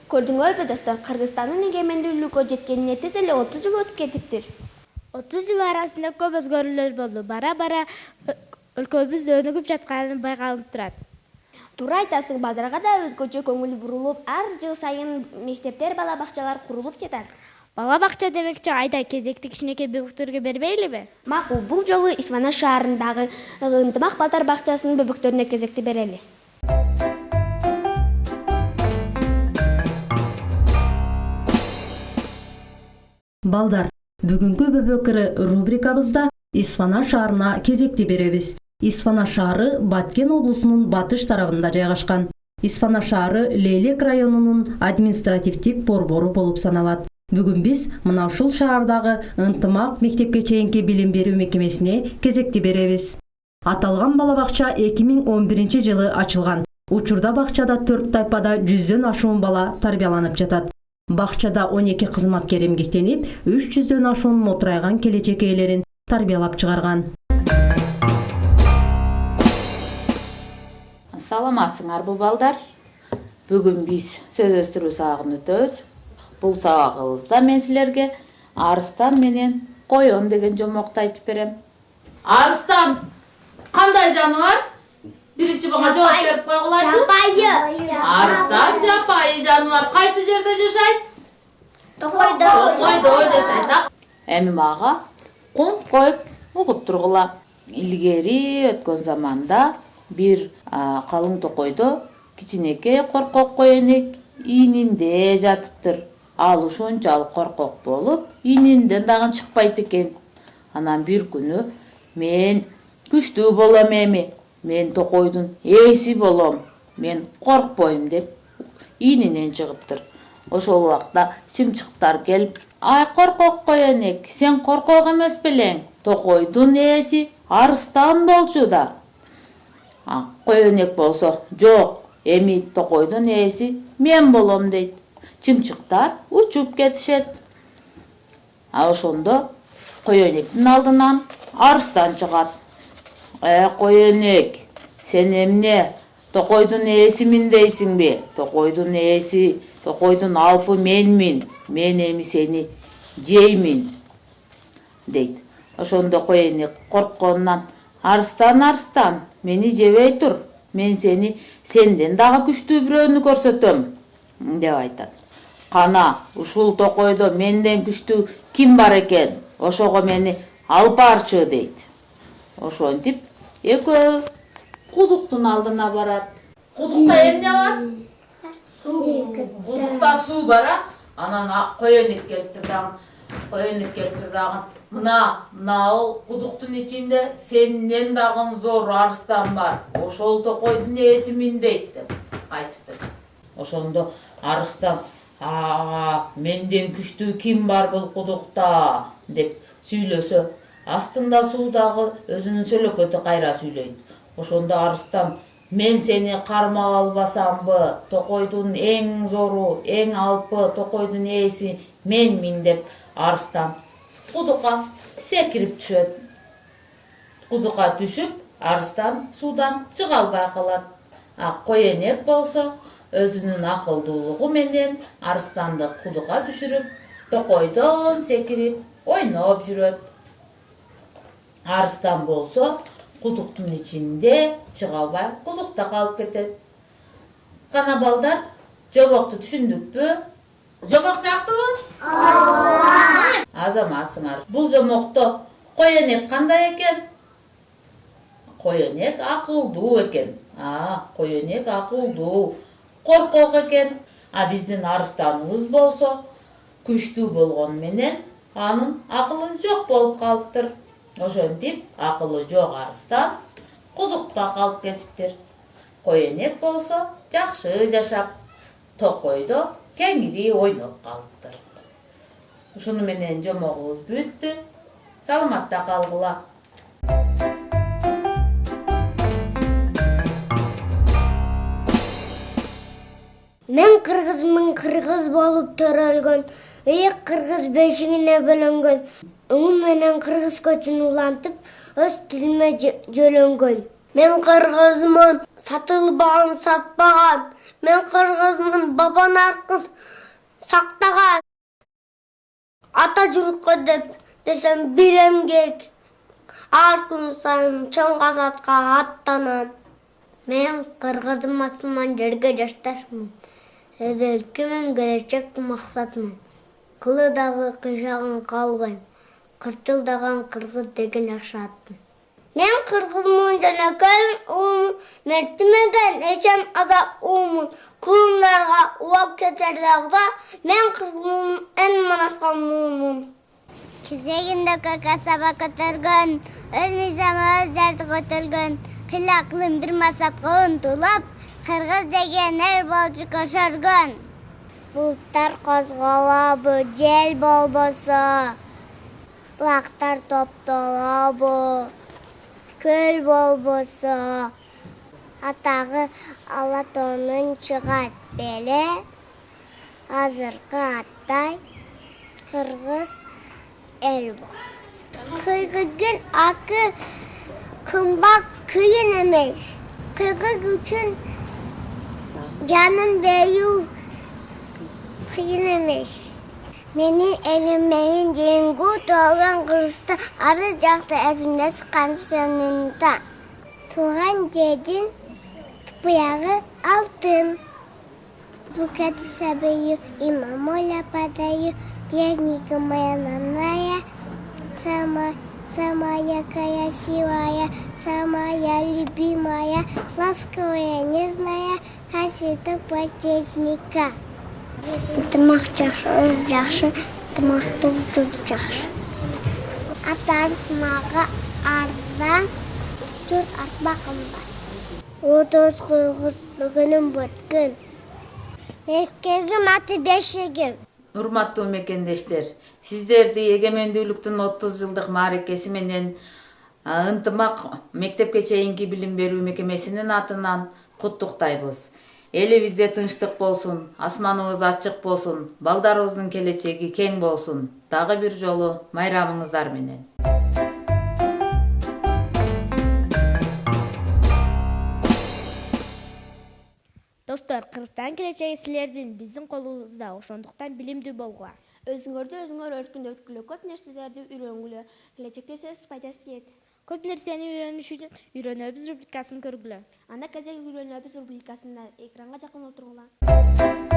Көрдүңөрбү достор, Кыргызстандын эгемендүүлүккө жеткенине тез эле 30 жыл өтүп кетиптир. 30 жыл арасында көп өзгөрүүлөр болду. Бара-бара өлкөбүз өнүгүп жатканы байкалып турат. Туура айтасың, Балдарга да өзгөчө көңүл бурулуп, ар жыл сайын мектептер, бала бакчалар курулуп жатат. Бала бакча демекчи айда кезекти кичинекей бөбөктөргө бербейлиби? Макул, бул жолу Исфана шаарындагы Ынтымак балдар бакчасынын бөбөктөрүнө кезекти берели. Балдар, бүгүнкү бөбөкөрө рубрикабызда Исфана шаарына кезекти беребиз. Исфана шаары Баткен облусунун батыш тарабында жайгашкан. Исфана шаары Лейлек районунун административдик борбору болуп саналат. Бүгүн биз мына ушул шаардагы Ынтымак мектепке чейинки билим берүү мекемесине кезекти беребиз. Аталган бала бакча 2011 жылы ачылган. Учурда бакчада 4 тайпада 100дөн ашуун бала тарбияланып жатат. Бакчада 12 кызматкер эмгектенип, 300дөн ашуун мотурайган келечек ээлерин тарбиялап чыгарган. Саламатсыңарбы балдар? Бүгүн биз сөз өстүрүү сабагын өтөбүз. Бул сабагыбызда мен силерге арыстан менен коён деген жомокту айтып берем. Арыстан кандай жаныбар? Биринчи буга жооп берип койгулачы. Жапайы. Арыстан жапайы жаныбар. Кайсы жерде жашайт? Токойдо жашайт. Эми мага конт коюп угуп тургула. Илгери өткөн заманда бир калың токойдо кичинекей коркок коенек иининде жатыптыр. Ал ушунчалык коркок болуп, иининден дагы чыкпайт экен. Анан бир күнү мен күчтүү болом эми. Мен токойдун ээси болом. Мен коркпойм деп иининен чыгыптыр. Ошол убакта чымчыктар келип, "Ай коркок коенек, сен коркок эмес белең. Токойдун ээси арыстан болчу да." Коенек болсо, "Жок, эми токойдун ээси мен болом" дейт. Чымчыктар учуп кетишет. Ошондо коенектин алдынан арыстан чыгат. Коенек, сен эмне токойдун ээсимин дейсиңби? Токойдун ээси, токойдун алпы менмин. Мен эми сени жеймин" дейт. Ошондо коенек коркконунан, "Арыстан, арыстан, мени жебей тур. Мен сени сенден дагы күчтүү бирөөнү көрсөтөм" деп айтат. "Кана, ушул токойдо менден күчтүү ким бар экен? Ошого мени алып барчы" дейт. Ошентип экөө кудуктун алдына барат. Кудукта эмне бар? Кудукта суу бар, анан коенек келиптир дагы. Коенек келиптир дагы. Мына кудуктун ичинде сенден дагы зор арыстан бар. Ошол токойдун ээсимин дейт деп айтыптыр. Ошондо арыстан, менден күчтүү ким бар бул кудукта" деп сүйлөсө, астында суудагы өзүнүн сөлөкөтү кайра сүйлөйт. Ошондо арыстан, "Мен сени кармап албасамбы? Токойдун эң зору, эң алпы токойдун ээси менмин" деп арыстан кудукка секирип түшөт. Кудукка түшүп, арыстан суудан чыга албай калат. Коенек болсо өзүнүн акылдуулугу менен арыстанды кудукка түшүрүп, токойдон секирип, ойноп жүрөт. Арыстан болсо кудуктун ичинде чыга албай кудукта калып кетет. Кана балдар, жомокту түшүндүкпү? Жомок жактыбы? Азаматсыңар. Бул жомокто коенек кандай экен? Коенек акылдуу экен. Коенек акылдуу, коркок экен. Биздин арыстаныбыз болсо күчтүү болгону менен анын акылы жок болуп калыптыр. Ошентип, акылы жок арыстан кудукта калып кетиптир. Коенек болсо жакшы жашап, токойдо кеңири ойноп калыптыр. Ушуну менен жомогубуз бүттү. Саламатта калгыла. Мен кыргызмын, кыргыз болуп төрөлгөн, ыйык кыргыз бешигине бөлөнгөн, өңү менен кыргыз көчүн улантып, өз тилиме жөлөнгөн. Мен кыргызмын, сатылбаған, сатпаған. Мен қырғызмын, баба нарқын сақтаған. Ата жұртқа деп десем биремгек. Ар күн сайын чоң азатқа аттанам. Мен қырғызым атыман жерге жашташмын. Өлкөмүн келечек максатмын. Кылыдағы кыйшагын калбайм. Кырчылдаган кыргыз деген жакшы аттым. Мен кыргызмын жана көл мертимеген эчем азап уумун. Кулумдарга улап кетер дагда мен кыргызмын эн манасқан муумун. Кезегинде көкө саба көтөргөн, өз мизамы өз жарты көтөргөн, кыйлаклым бир масатка умтулуп, кыргыз деген эр болчу көшөргөн. Булуттар козголобу, жел болбосо, булактар топтолобу, көл болбосо, атагы Алатонун чыгат беле, азыркы аттай кыргыз эл болбосо. Кыргыздын акы кымбат кыйын эмес. Кыргыз үчүн жанын берүү кыйын эмес. Менин элим, менин жеңгүү тууган кыргызда ары жакта эсимде канып сөнүнтө. Тууган жердин буягы алтын. Букет сабыю, имамоля падаю, пьязника моя наная, самая красивая, самая любимая, ласковая, нежная, хасита постельника. Тымак жакшы, тымактуу жакшы. Атармага ардан, жұрт артма кымбат. Отоз кыргыз бүгүнүм бүткүн. Меккегим аты бешегим. Урматтуу мекендештер, сиздерди эгемендүүлүктүн 30 жылдык мааракеси менен ынтымак мектепке чейинки билим берүү мекемесинин атынан куттуктайбыз. Элибизде тынчтык болсун, асманыбыз ачык болсун, балдарыбыздын келечеги кең болсун. Дагы бир жолу майрамыңыздар менен. Достор, Кыргызстан келечеги силердин биздин колубузда, ошондуктан билимдүү болгула. Өзүңөр өркүндөткүлө, көп нерселерди үйрөнгүлө. Келечекте сөз пайдасы тиет. Көп нерсени үйрөнүш үчүн үйрөнөбүз рубрикасын көргүлө. Анда кезек үйрөнөбүз рубрикасында экранга жакын отургула.